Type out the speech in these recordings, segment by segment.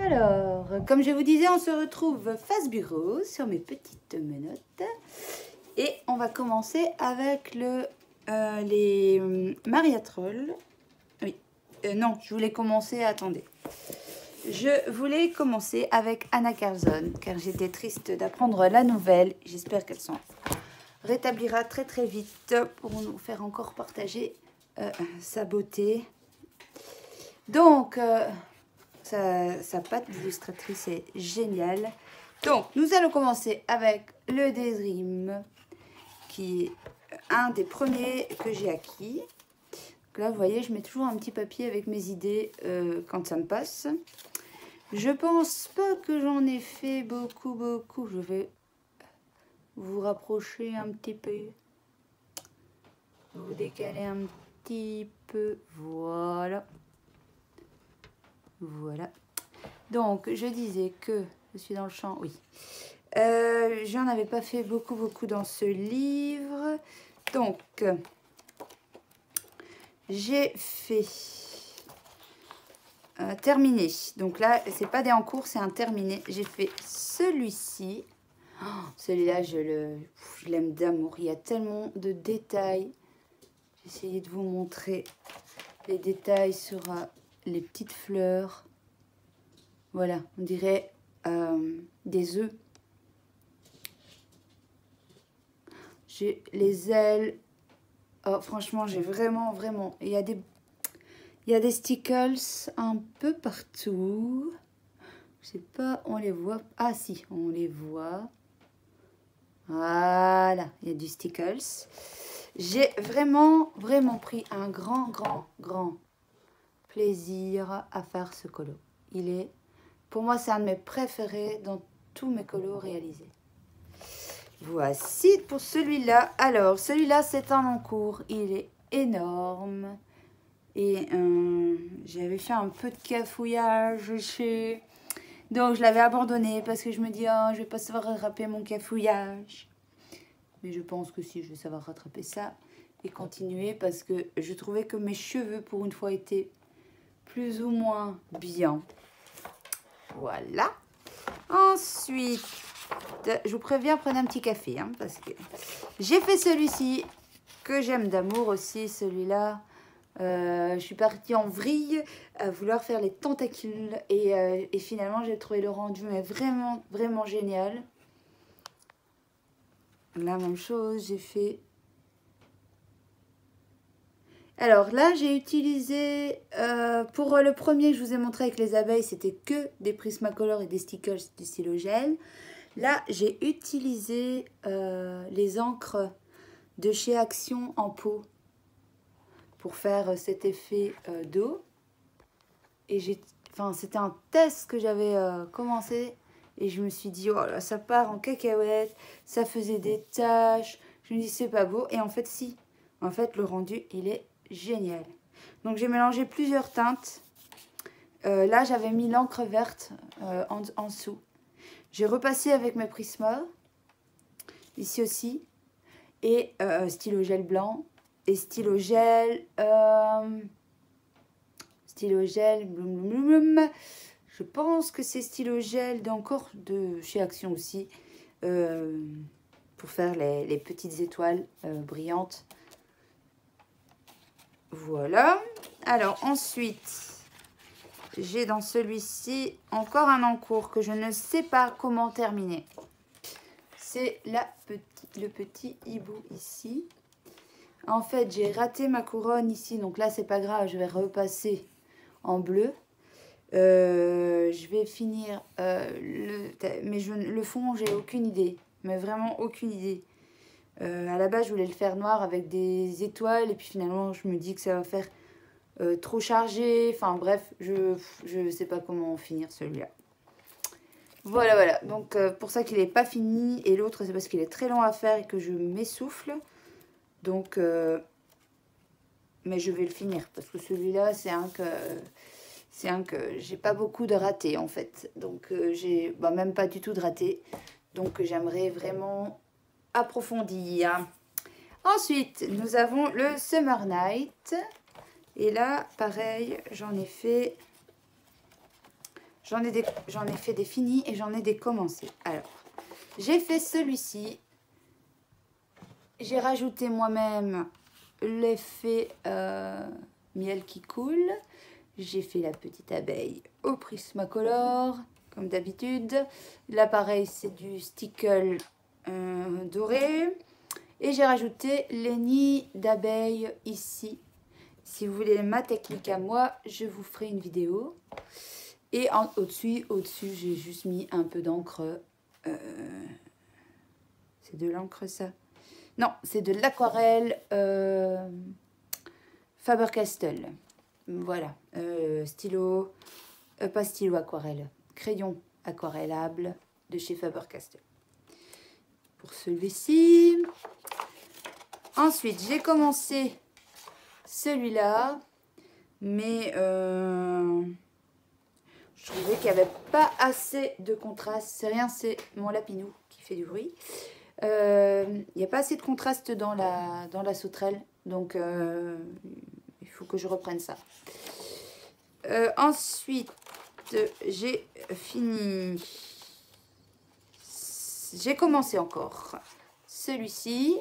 Alors, comme je vous disais, on se retrouve face bureau sur mes petites menottes. Et on va commencer avec les Maria Troll. Oui, non, je voulais commencer, attendez. Je voulais commencer avec Anna Carlson, car j'étais triste d'apprendre la nouvelle. J'espère qu'elle s'en rétablira très très vite pour nous faire encore partager sa beauté. Donc, sa patte d'illustratrice est géniale. Donc, nous allons commencer avec le Daydream, qui est un des premiers que j'ai acquis. Donc là, vous voyez, je mets toujours un petit papier avec mes idées quand ça me passe. Je pense pas que j'en ai fait beaucoup. Je vais vous rapprocher un petit peu. Vous décaler un petit peu. Voilà. Voilà. Donc, je disais que je suis dans le champ, oui. J'en avais pas fait beaucoup dans ce livre. Donc, j'ai fait terminé. Donc là, c'est pas des en cours, c'est un terminé. J'ai fait celui-ci. Oh, celui-là, je l'aime d'amour. Il y a tellement de détails. J'ai essayé de vous montrer les détails sur les petites fleurs. Voilà, on dirait des œufs. J'ai les ailes. Oh, franchement, j'ai vraiment. Il y a des stickers un peu partout. Je sais pas, on les voit. Ah si, on les voit. Voilà, il y a du stickers. J'ai vraiment pris un grand plaisir à faire ce colo. Pour moi, c'est un de mes préférés dans tous mes colos réalisés. Voici pour celui-là. Alors, celui-là, c'est un encours. Il est énorme. Et j'avais fait un peu de cafouillage chez... Donc, je l'avais abandonné parce que je me dis, oh, je vais pas savoir rattraper mon cafouillage. Mais je pense que si, je vais savoir rattraper ça et continuer parce que je trouvais que mes cheveux, pour une fois, étaient plus ou moins bien. Voilà. Ensuite, je vous préviens, prenez un petit café, hein, parce que j'ai fait celui-ci que j'aime d'amour aussi, celui-là. Je suis partie en vrille à vouloir faire les tentacules et finalement j'ai trouvé le rendu mais vraiment génial. La même chose, j'ai fait... Alors là, j'ai utilisé, pour le premier que je vous ai montré avec les abeilles, c'était que des Prismacolor et des stickers du stylo gel. Là, j'ai utilisé les encres de chez Action en pot pour faire cet effet d'eau. Et c'était un test que j'avais commencé et je me suis dit, oh là, ça part en cacahuète, ça faisait des taches. Je me dis, c'est pas beau. Et en fait, si. En fait, le rendu, il est génial. Donc, j'ai mélangé plusieurs teintes. Là, j'avais mis l'encre verte en dessous. J'ai repassé avec mes Prisma, ici aussi, et stylo gel blanc, et stylo gel, je pense que c'est stylo gel d'encore de chez Action aussi, pour faire les petites étoiles brillantes. Voilà. Alors ensuite, j'ai dans celui-ci encore un encours que je ne sais pas comment terminer. C'est le petit hibou ici. En fait, j'ai raté ma couronne ici, donc là, c'est pas grave, je vais repasser en bleu. Je vais finir mais le fond, j'ai aucune idée, mais vraiment aucune idée. À la base, je voulais le faire noir avec des étoiles, et puis finalement, je me dis que ça va faire trop chargé. Enfin bref, je sais pas comment finir celui-là. Voilà. Donc, pour ça qu'il n'est pas fini. Et l'autre, c'est parce qu'il est très long à faire et que je m'essouffle. Donc, mais je vais le finir. Parce que celui-là, c'est un que j'ai pas beaucoup de ratés, en fait. Donc, j'ai même pas du tout de ratés. Donc, j'aimerais vraiment approfondir. Ensuite, nous avons le Summer Night. Et là, pareil, j'en ai fait j'en ai fait des finis et j'en ai des commencés. Alors, j'ai fait celui-ci. J'ai rajouté moi-même l'effet miel qui coule. J'ai fait la petite abeille au Prismacolor, comme d'habitude. Là, pareil, c'est du stickle doré. Et j'ai rajouté les nids d'abeilles ici. Si vous voulez ma technique à moi, je vous ferai une vidéo. Et au-dessus, j'ai juste mis un peu d'encre. C'est de l'encre, ça? Non, c'est de l'aquarelle Faber-Castell. Voilà, stylo, pas stylo aquarelle, crayon aquarellable de chez Faber-Castell. Pour celui-ci. Ensuite, j'ai commencé celui-là, mais je trouvais qu'il n'y avait pas assez de contraste. C'est rien, c'est mon lapinou qui fait du bruit. Il n'y a pas assez de contraste dans la sauterelle, donc il faut que je reprenne ça. Ensuite, j'ai fini. J'ai commencé encore celui-ci.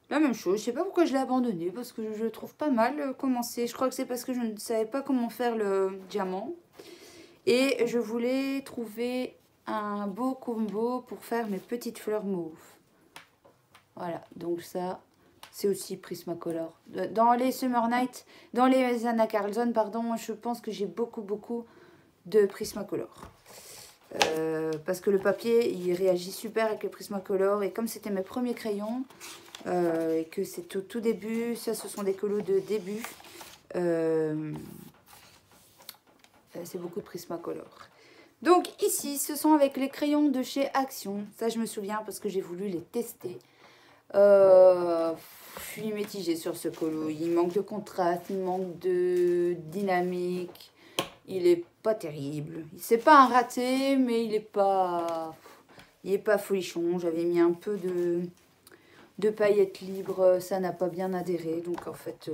La même chose, je sais pas pourquoi je l'ai abandonné, parce que je le trouve pas mal commencé. Je crois que c'est parce que je ne savais pas comment faire le diamant. Et je voulais trouver un beau combo pour faire mes petites fleurs mauves. Voilà, donc ça, c'est aussi Prismacolor. Dans les Summer Night, dans les Anna Carlson, pardon, je pense que j'ai beaucoup de Prismacolor. Parce que le papier, il réagit super avec le Prismacolor. Et comme c'était mes premiers crayons, et que c'est au tout début, ça ce sont des colos de début, c'est beaucoup de Prismacolor. Donc ici, ce sont avec les crayons de chez Action. Ça, je me souviens parce que j'ai voulu les tester. Je suis mitigée sur ce colo. Il manque de contraste, il manque de dynamique. Il est pas terrible. C'est pas un raté, mais il est pas folichon. J'avais mis un peu de paillettes libres. Ça n'a pas bien adhéré. Donc en fait...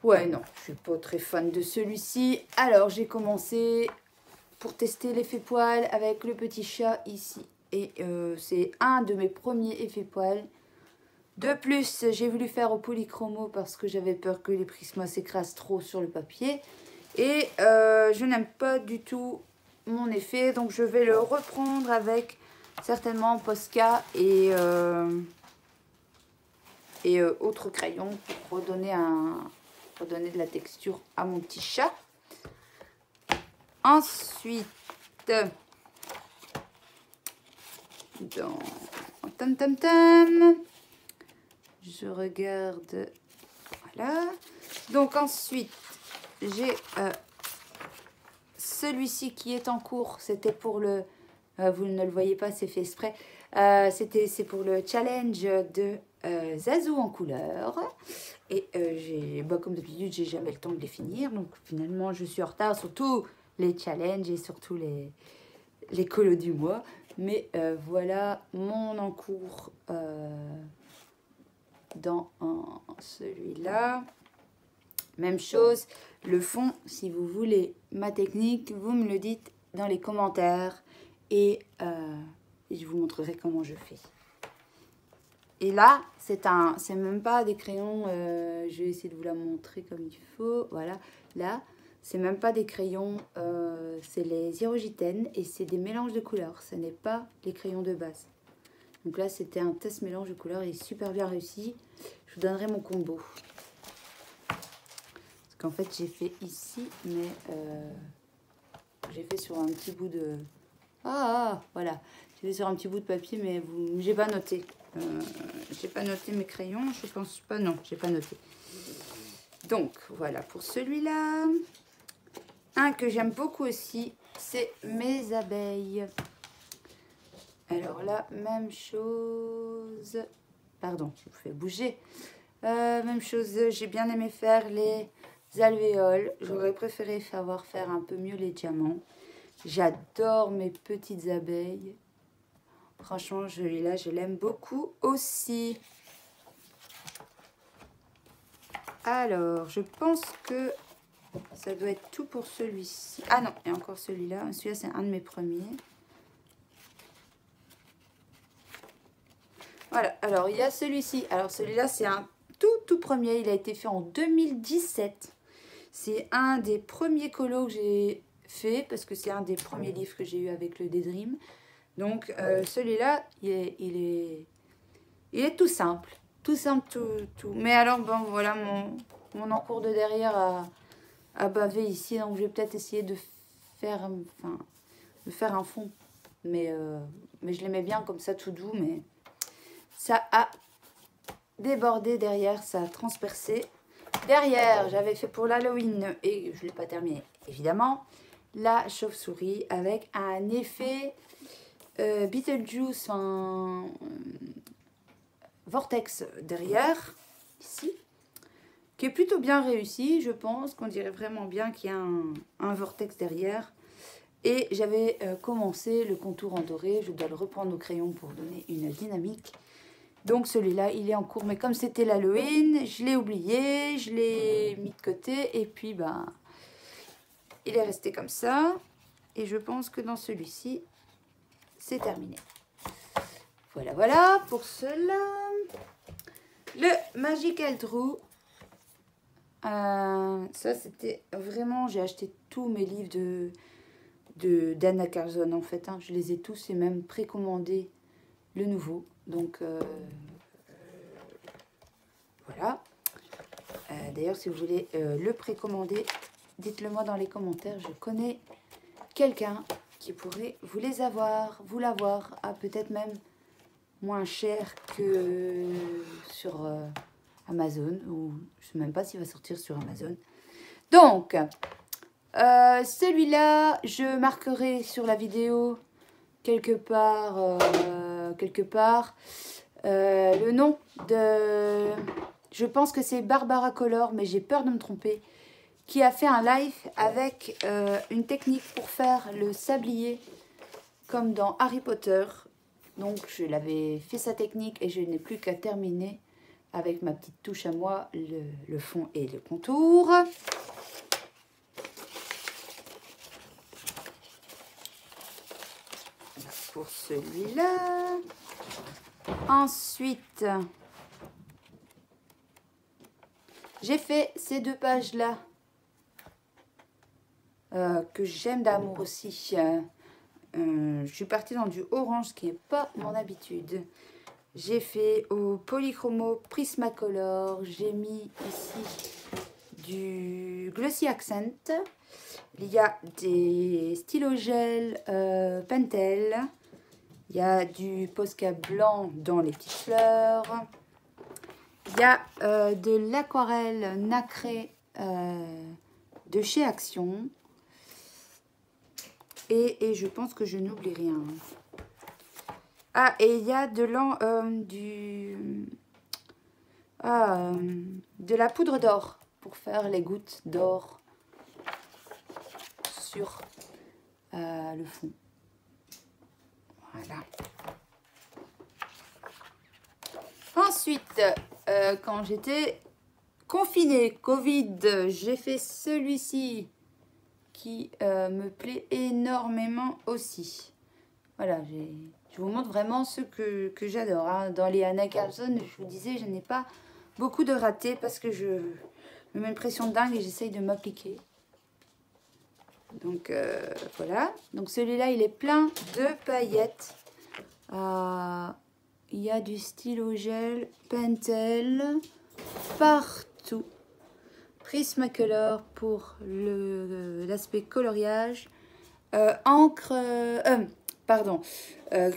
ouais, non, je suis pas très fan de celui-ci. Alors, j'ai commencé pour tester l'effet poil avec le petit chat ici. Et c'est un de mes premiers effets poils. De plus, j'ai voulu faire au polychromo parce que j'avais peur que les prismas s'écrasent trop sur le papier. Et je n'aime pas du tout mon effet. Donc, je vais le reprendre avec certainement Posca et autres crayons pour redonner de la texture à mon petit chat. Ensuite, dans Tam, je regarde, voilà. Donc ensuite, j'ai celui-ci qui est en cours. C'était pour le, vous ne le voyez pas, c'est fait exprès. C'est pour le challenge de Zazou en couleur. Et comme d'habitude, j'ai jamais le temps de les finir. Donc finalement, je suis en retard sur tous les challenges et surtout les colos du mois. Mais voilà mon encours dans celui-là. Même chose, le fond, si vous voulez ma technique, vous me le dites dans les commentaires. Et je vous montrerai comment je fais. Et là, c'est même pas des crayons, je vais essayer de vous la montrer comme il faut. Voilà, là, c'est même pas des crayons, c'est les Hirogiten et c'est des mélanges de couleurs. Ce n'est pas les crayons de base. Donc là, c'était un test mélange de couleurs et super bien réussi. Je vous donnerai mon combo. Parce qu'en fait, j'ai fait ici, mais j'ai fait sur un petit bout de... voilà. J'ai fait sur un petit bout de papier, mais j'ai pas noté. J'ai pas noté mes crayons, je pense pas, non, j'ai pas noté. Donc, voilà pour celui-là. Un que j'aime beaucoup aussi, c'est mes abeilles. Alors là, même chose. Pardon, je vous fais bouger. Même chose, j'ai bien aimé faire les alvéoles. J'aurais préféré faire un peu mieux les diamants. J'adore mes petites abeilles. Franchement, celui-là, je l'aime beaucoup aussi. Alors, je pense que Ça doit être tout pour celui-ci. Ah non, et encore celui-là. Celui-là, c'est un de mes premiers. Voilà, alors il y a celui-ci. Alors celui-là, c'est un tout premier. Il a été fait en 2017. C'est un des premiers colos que j'ai fait parce que c'est un des premiers livres que j'ai eu avec le Daydream. Donc celui-là, il est tout simple. Tout simple, tout. Mais alors, bon, voilà, mon encours de derrière a bavé ici. Donc je vais peut-être essayer de faire un fond. Mais je l'aimais bien comme ça, tout doux. Mais ça a débordé derrière, ça a transpercé. Derrière, j'avais fait pour l'Halloween, et je ne l'ai pas terminé, évidemment, la chauve-souris avec un effet Beetlejuice, vortex derrière, ici, qui est plutôt bien réussi, je pense, qu'on dirait vraiment bien qu'il y a un vortex derrière. Et j'avais commencé le contour en doré, je dois le reprendre au crayon pour donner une dynamique. Donc celui-là, il est en cours. Mais comme c'était l'Halloween, je l'ai oublié, je l'ai mis de côté. Et puis, ben, il est resté comme ça. Et je pense que dans celui-ci, c'est terminé. Voilà, voilà pour cela. Le Magical True. Ça, c'était vraiment... J'ai acheté tous mes livres d'Anna Carlson, en fait. Hein. Je les ai tous et même précommandé le nouveau. Donc, voilà. D'ailleurs, si vous voulez le précommander, dites-le moi dans les commentaires. Je connais quelqu'un qui pourrait vous l'avoir à peut-être même moins cher que sur Amazon. Ou je ne sais même pas s'il va sortir sur Amazon. Donc, celui-là, je marquerai sur la vidéo quelque part... le nom de... Je pense que c'est Barbara Color, mais j'ai peur de me tromper, qui a fait un live avec une technique pour faire le sablier, comme dans Harry Potter. Donc, je l'avais fait sa technique et je n'ai plus qu'à terminer avec ma petite touche à moi, le fond et le contour. Pour celui-là. Ensuite, j'ai fait ces deux pages-là que j'aime d'amour aussi. Je suis partie dans du orange, ce qui n'est pas mon habitude. J'ai fait au Polychromo Prismacolor. J'ai mis ici du Glossy Accent. Il y a des stylos gel Pentel. Il y a du Posca blanc dans les petites fleurs. Il y a de l'aquarelle nacrée de chez Action. Et je pense que je n'oublie rien. Ah, et il y a de la poudre d'or pour faire les gouttes d'or sur le fond. Voilà. Ensuite, quand j'étais confinée, Covid, j'ai fait celui-ci qui me plaît énormément aussi. Voilà, je vous montre vraiment ce que j'adore. Hein. Dans les Anna Carlson, je vous disais, je n'ai pas beaucoup de ratés parce que je me mets une pression de dingue et j'essaye de m'appliquer. Donc voilà, donc celui-là il est plein de paillettes. Il y a du stylo gel Pentel partout. Prismacolor pour l'aspect coloriage.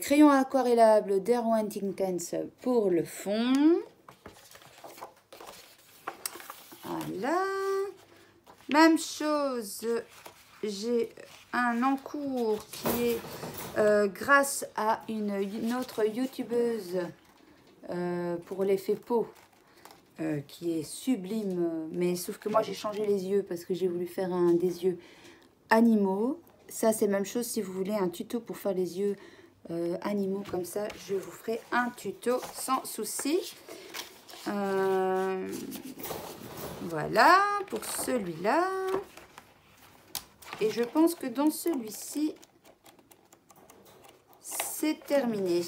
Crayon aquarellable Derwent Intense pour le fond. Voilà. Même chose. J'ai un encours qui est grâce à une autre youtubeuse pour l'effet peau qui est sublime, mais sauf que moi j'ai changé les yeux parce que j'ai voulu faire des yeux animaux. Ça c'est même chose, si vous voulez un tuto pour faire les yeux animaux comme ça, je vous ferai un tuto sans souci. Voilà pour celui-là. Et je pense que dans celui-ci, c'est terminé.